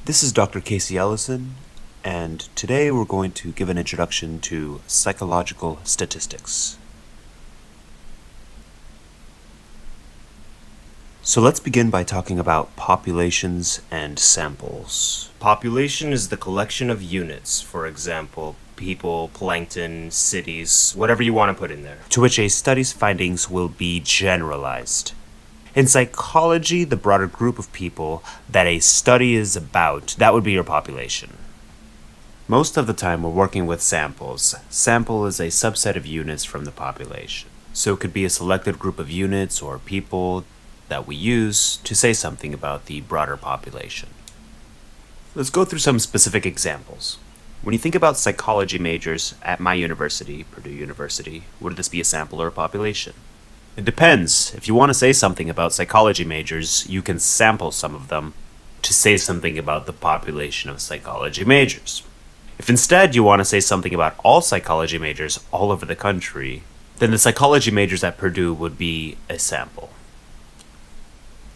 This is Dr. Casey Ellison, and today we're going to give an introduction to psychological statistics. So let's begin by talking about populations and samples. Population is the collection of units, for example, people, plankton, cities, whatever you want to put in there, to which a study's findings will be generalized. In psychology, the broader group of people that a study is about, that would be your population. Most of the time we're working with samples. Sample is a subset of units from the population. So it could be a selected group of units or people that we use to say something about the broader population. Let's go through some specific examples. When you think about psychology majors at my university, Purdue University, would this be a sample or a population? It depends. If you want to say something about psychology majors, you can sample some of them to say something about the population of psychology majors. If instead you want to say something about all psychology majors all over the country, then the psychology majors at Purdue would be a sample.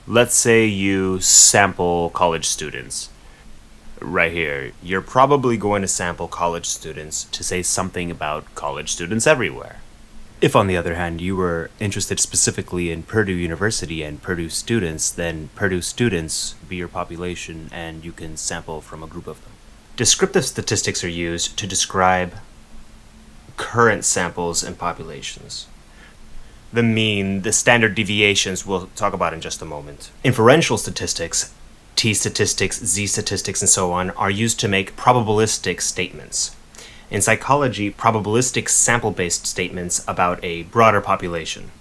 Let's say you sample college students. Right here, you're probably going to sample college students to say something about college students everywhere. If, on the other hand, you were interested specifically in Purdue University and Purdue students, then Purdue students be your population and you can sample from a group of them. Descriptive statistics are used to describe current samples and populations. The mean, the standard deviations we'll talk about in just a moment. Inferential statistics, T statistics, Z statistics, and so on, are used to make probabilistic statements. In psychology, probabilistic sample-based statements about a broader population.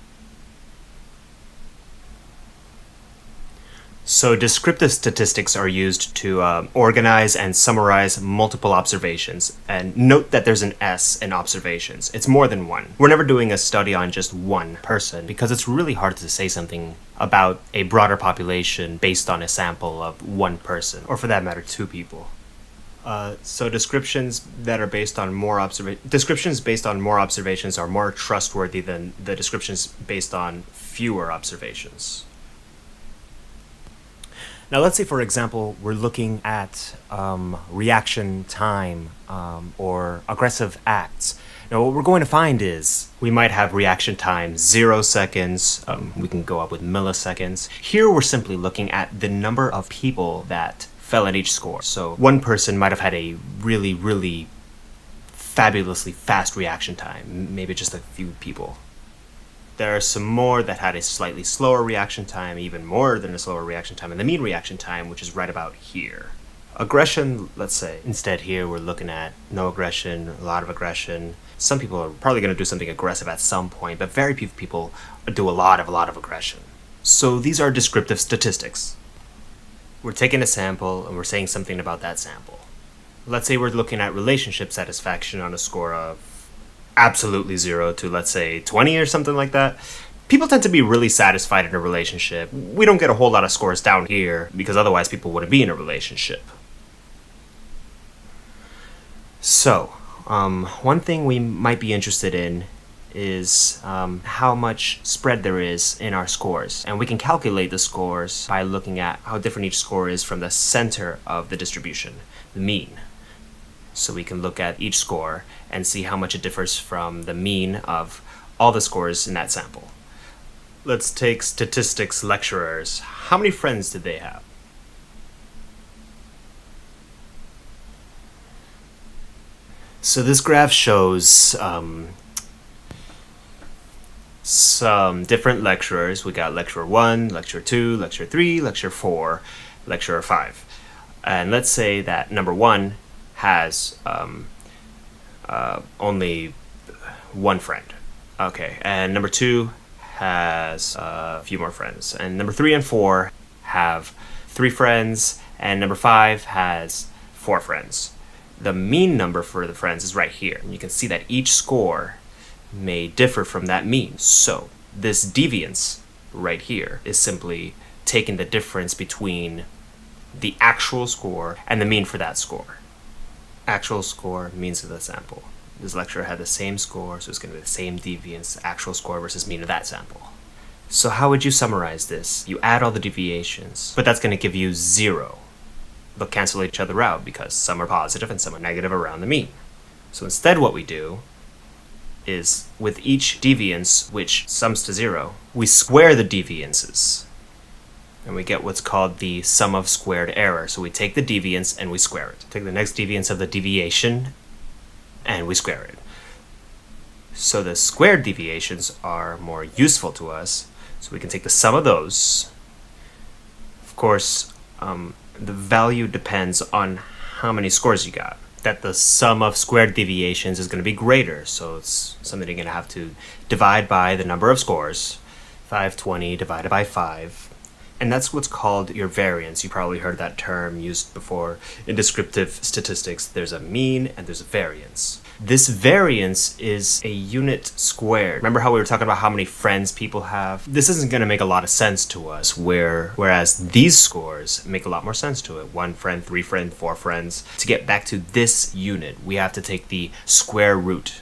So descriptive statistics are used to organize and summarize multiple observations. And note that there's an S in observations. It's more than one. We're never doing a study on just one person because it's really hard to say something about a broader population based on a sample of one person, or for that matter, two people. So descriptions based on more observations are more trustworthy than the descriptions based on fewer observations. Now let's say, for example, we're looking at reaction time or aggressive acts. Now what we're going to find is we might have reaction time 0 seconds, we can go up with milliseconds. Here we're simply looking at the number of people that fell in each score. So one person might have had a really fabulously fast reaction time, maybe just a few people. There are some more that had a slightly slower reaction time, even more than a slower reaction time, and the mean reaction time, which is right about here. Aggression, let's say, instead here we're looking at no aggression, a lot of aggression. Some people are probably going to do something aggressive at some point, but very few people do a lot of aggression. So these are descriptive statistics. We're taking a sample and we're saying something about that sample. Let's say we're looking at relationship satisfaction on a score of absolutely 0 to, let's say, 20 or something like that. People tend to be really satisfied in a relationship. We don't get a whole lot of scores down here because otherwise people wouldn't be in a relationship. So, one thing we might be interested in is how much spread there is in our scores. And we can calculate the scores by looking at how different each score is from the center of the distribution, the mean. So we can look at each score and see how much it differs from the mean of all the scores in that sample. Let's take statistics lecturers. How many friends did they have? So this graph shows some different lecturers. We got lecturer 1, lecturer 2, lecturer 3, lecturer 4, lecturer 5. And let's say that number 1 has only one friend. Okay, and number 2 has a few more friends. And number 3 and 4 have 3 friends, and number 5 has 4 friends. The mean number for the friends is right here. And you can see that each score may differ from that mean. So this deviance right here is simply taking the difference between the actual score and the mean for that score. Actual score, means of the sample. This lecturer had the same score, so it's going to be the same deviance, actual score versus mean of that sample. So how would you summarize this? You add all the deviations, but that's going to give you 0. they'll cancel each other out because some are positive and some are negative around the mean. So instead what we do is with each deviance which sums to 0, we square the deviances. And we get what's called the sum of squared error. So we take the deviance and we square it. Take the next deviance of the deviation and we square it. So the squared deviations are more useful to us. So we can take the sum of those. Of course, the value depends on how many scores you got. That the sum of squared deviations is going to be greater. So it's something you're going to have to divide by the number of scores. 520 divided by 5. And that's what's called your variance. You probably heard that term used before in descriptive statistics. There's a mean and there's a variance. This variance is a unit squared. Remember how we were talking about how many friends people have? This isn't going to make a lot of sense to us, whereas these scores make a lot more sense to it. 1 friend, 3 friends, 4 friends. To get back to this unit, we have to take the square root.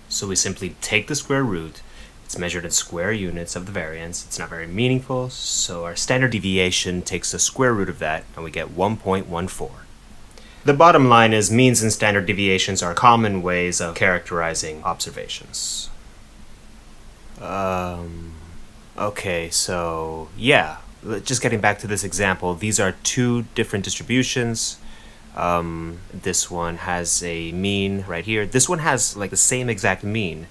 So we simply take the square root. It's measured in square units of the variance. It's not very meaningful, so our standard deviation takes the square root of that, and we get 1.14. The bottom line is means and standard deviations are common ways of characterizing observations. Okay, so yeah, just getting back to this example, these are 2 different distributions. This one has a mean right here. This one has like the same exact mean,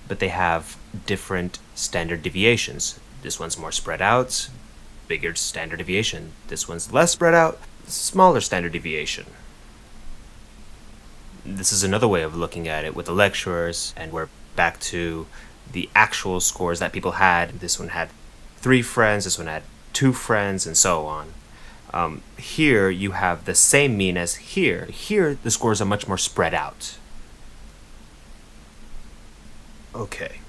but they have different standard deviations. This one's more spread out, bigger standard deviation. This one's less spread out, smaller standard deviation. This is another way of looking at it with the lecturers, and we're back to the actual scores that people had. This one had 3 friends, this one had 2 friends, and so on. Here you have the same mean as here. Here the scores are much more spread out. Okay.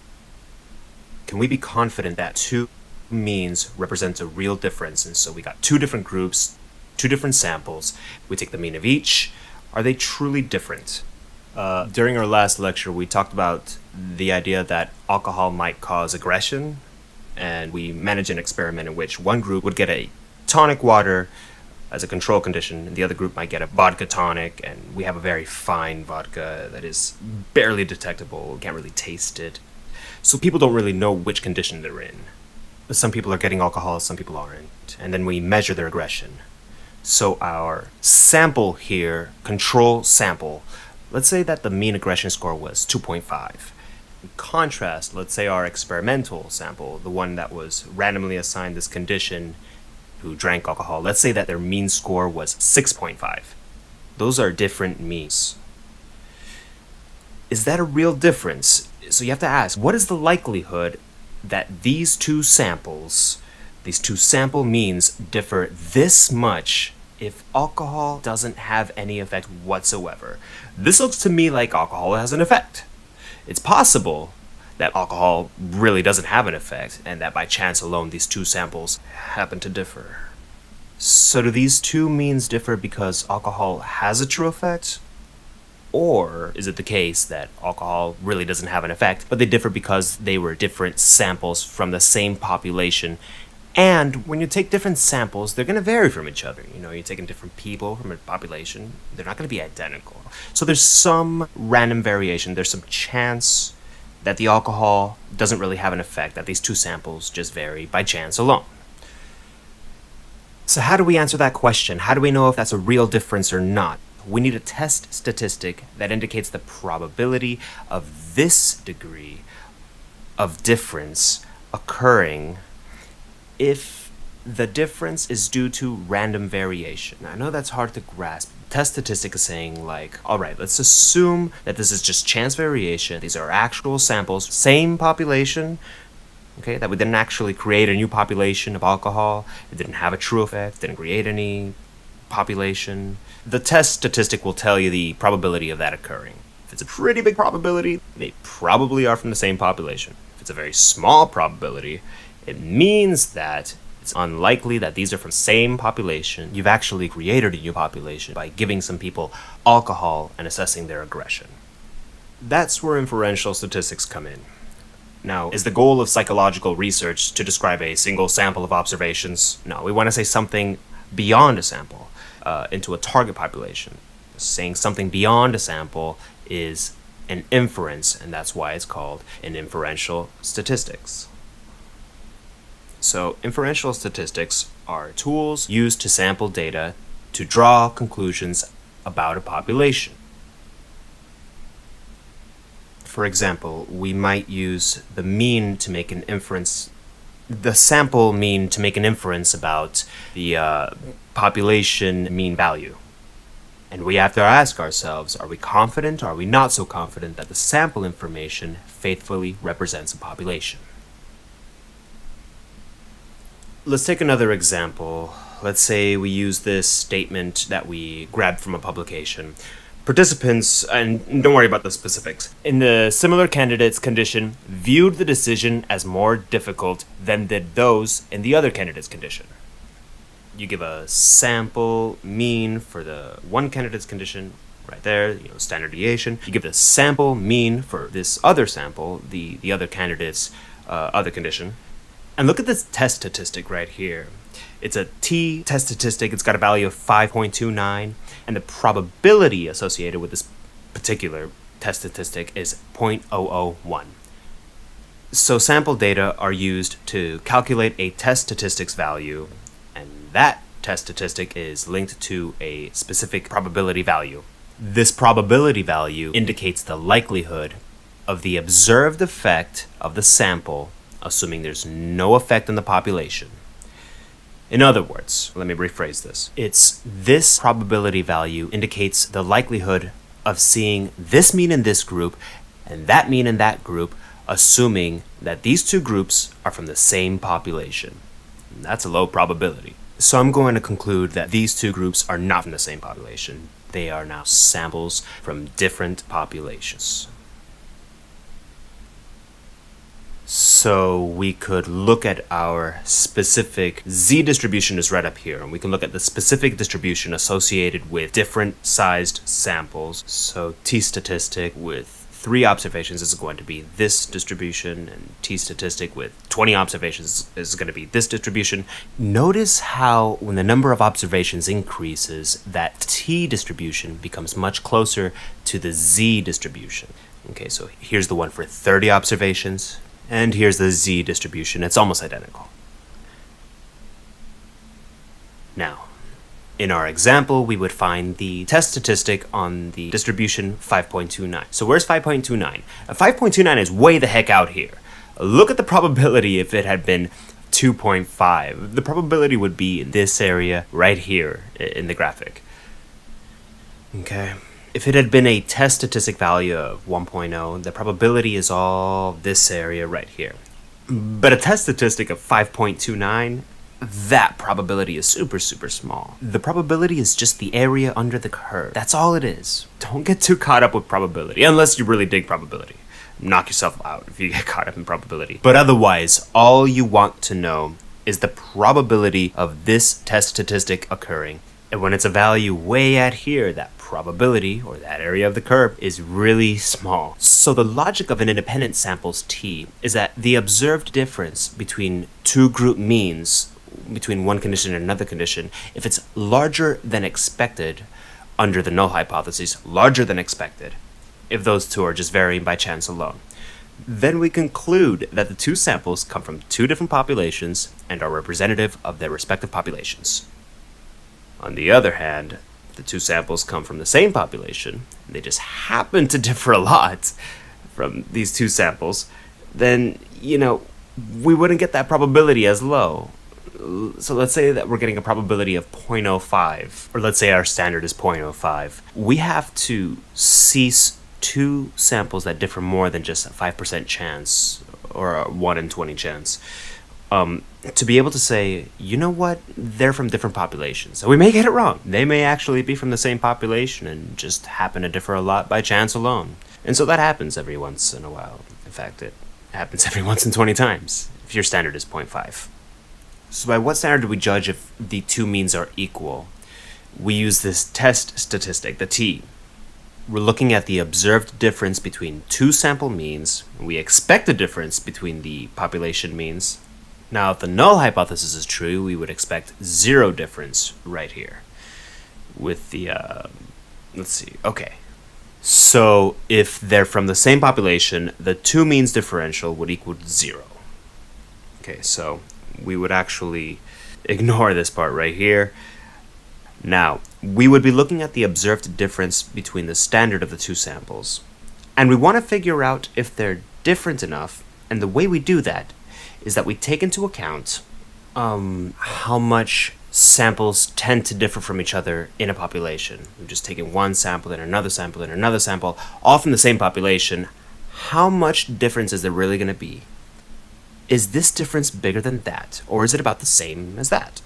Can we be confident that 2 means represent a real difference? And so we got 2 different groups, 2 different samples. We take the mean of each. Are they truly different? During our last lecture, we talked about the idea that alcohol might cause aggression, and we managed an experiment in which one group would get a tonic water as a control condition, and the other group might get a vodka tonic, and we have a very fine vodka that is barely detectable, can't really taste it. So people don't really know which condition they're in. Some people are getting alcohol, some people aren't, and then we measure their aggression. So our sample here, control sample, let's say that the mean aggression score was 2.5. In contrast, let's say our experimental sample, the one that was randomly assigned this condition, who drank alcohol, let's say that their mean score was 6.5. Those are different means. Is that a real difference? So you have to ask, what is the likelihood that these 2 samples, these 2 sample means differ this much if alcohol doesn't have any effect whatsoever? This looks to me like alcohol has an effect. It's possible that alcohol really doesn't have an effect, and that by chance alone these 2 samples happen to differ. So do these 2 means differ because alcohol has a true effect? Or is it the case that alcohol really doesn't have an effect, but they differ because they were different samples from the same population? And when you take different samples, they're going to vary from each other. You know, you're taking different people from a population, they're not going to be identical. So there's some random variation, there's some chance that the alcohol doesn't really have an effect, that these 2 samples just vary by chance alone. So how do we answer that question? How do we know if that's a real difference or not? We need a test statistic that indicates the probability of this degree of difference occurring if the difference is due to random variation. Now, I know that's hard to grasp. Test statistic is saying like, all right, let's assume that this is just chance variation. These are actual samples, same population, okay, that we didn't actually create a new population of alcohol. It didn't have a true effect, didn't create any population. The test statistic will tell you the probability of that occurring. If it's a pretty big probability, they probably are from the same population. If it's a very small probability, it means that it's unlikely that these are from the same population. You've actually created a new population by giving some people alcohol and assessing their aggression. That's where inferential statistics come in. Now, is the goal of psychological research to describe a single sample of observations? No, we want to say something beyond a sample. into a target population. Saying something beyond a sample is an inference, and that's why it's called an inferential statistics. So inferential statistics are tools used to sample data to draw conclusions about a population. For example, we might use the mean to make an inference, the sample mean to make an inference about the population mean value. And we have to ask ourselves, are we confident or are we not so confident that the sample information faithfully represents a population? Let's take another example. Let's say we use this statement that we grabbed from a publication. Participants, and don't worry about the specifics, in the similar candidates condition viewed the decision as more difficult than did those in the other candidates condition. You give a sample mean for the one candidate's condition, right there, standard deviation. You give the sample mean for this other sample, the other candidate's other condition. And look at this test statistic right here. It's a t test statistic. It's got a value of 5.29, and the probability associated with this particular test statistic is 0.001. So sample data are used to calculate a test statistics value, and that test statistic is linked to a specific probability value. This probability value indicates the likelihood of the observed effect of the sample, assuming there's no effect on the population. In other words, let me rephrase this. It's this probability value indicates the likelihood of seeing this mean in this group and that mean in that group, assuming that these two groups are from the same population. And that's a low probability. So I'm going to conclude that these two groups are not from the same population. They are now samples from different populations. So we could look at our specific z distribution is right up here, and we can look at the specific distribution associated with different sized samples. So t statistic with 3 observations is going to be this distribution, and t statistic with 20 observations is going to be this distribution. Notice how when the number of observations increases, that t distribution becomes much closer to the z distribution. Okay, so here's the one for 30 observations. And here's the z distribution. It's almost identical. Now, in our example, we would find the test statistic on the distribution 5.29. So where's 5.29? 5.29 is way the heck out here. Look at the probability if it had been 2.5. The probability would be in this area right here in the graphic. Okay. If it had been a test statistic value of 1.0, the probability is all this area right here. But a test statistic of 5.29, that probability is super, super small. The probability is just the area under the curve. That's all it is. Don't get too caught up with probability, unless you really dig probability. Knock yourself out if you get caught up in probability. But otherwise, all you want to know is the probability of this test statistic occurring. And when it's a value way out here, that probability, or that area of the curve, is really small. So the logic of an independent sample's t is that the observed difference between two group means, between one condition and another condition, if it's larger than expected, under the null hypothesis, larger than expected, if those two are just varying by chance alone, then we conclude that the two samples come from two different populations and are representative of their respective populations. On the other hand, the two samples come from the same population, and they just happen to differ a lot from these two samples, then, we wouldn't get that probability as low. So let's say that we're getting a probability of 0.05, or let's say our standard is 0.05. We have to cease two samples that differ more than just a 5% chance, or a 1 in 20 chance. To be able to say, you know what, they're from different populations. So we may get it wrong. They may actually be from the same population and just happen to differ a lot by chance alone. And so that happens every once in a while. In fact, it happens every once in 20 times, if your standard is 0.5. So by what standard do we judge if the two means are equal? We use this test statistic, the t. We're looking at the observed difference between two sample means. We expect a difference between the population means. Now, if the null hypothesis is true, we would expect 0 difference right here. with the, let's see, okay. So if they're from the same population, the two means differential would equal 0. Okay, so we would actually ignore this part right here. Now, we would be looking at the observed difference between the standard of the two samples. And we want to figure out if they're different enough, and the way we do that is that we take into account how much samples tend to differ from each other in a population. We're just taking one sample, then another sample, then another sample, all from the same population. How much difference is there really going to be? Is this difference bigger than that, or is it about the same as that?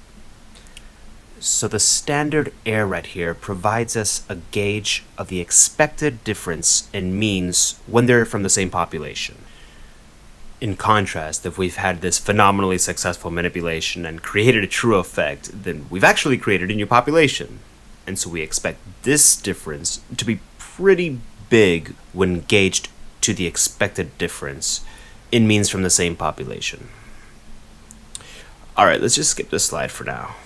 So the standard error right here provides us a gauge of the expected difference in means when they're from the same population. In contrast, if we've had this phenomenally successful manipulation and created a true effect, then we've actually created a new population. And so we expect this difference to be pretty big when gauged to the expected difference in means from the same population. Alright, let's just skip this slide for now.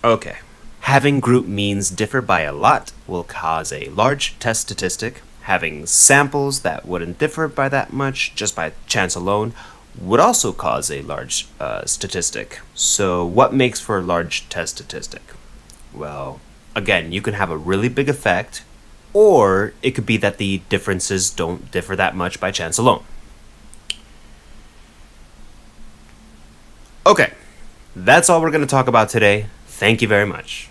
Okay. Having group means differ by a lot will cause a large test statistic. Having samples that wouldn't differ by that much, just by chance alone, would also cause a large statistic. So what makes for a large test statistic? Well, again, you can have a really big effect, or it could be that the differences don't differ that much by chance alone. Okay, that's all we're going to talk about today. Thank you very much.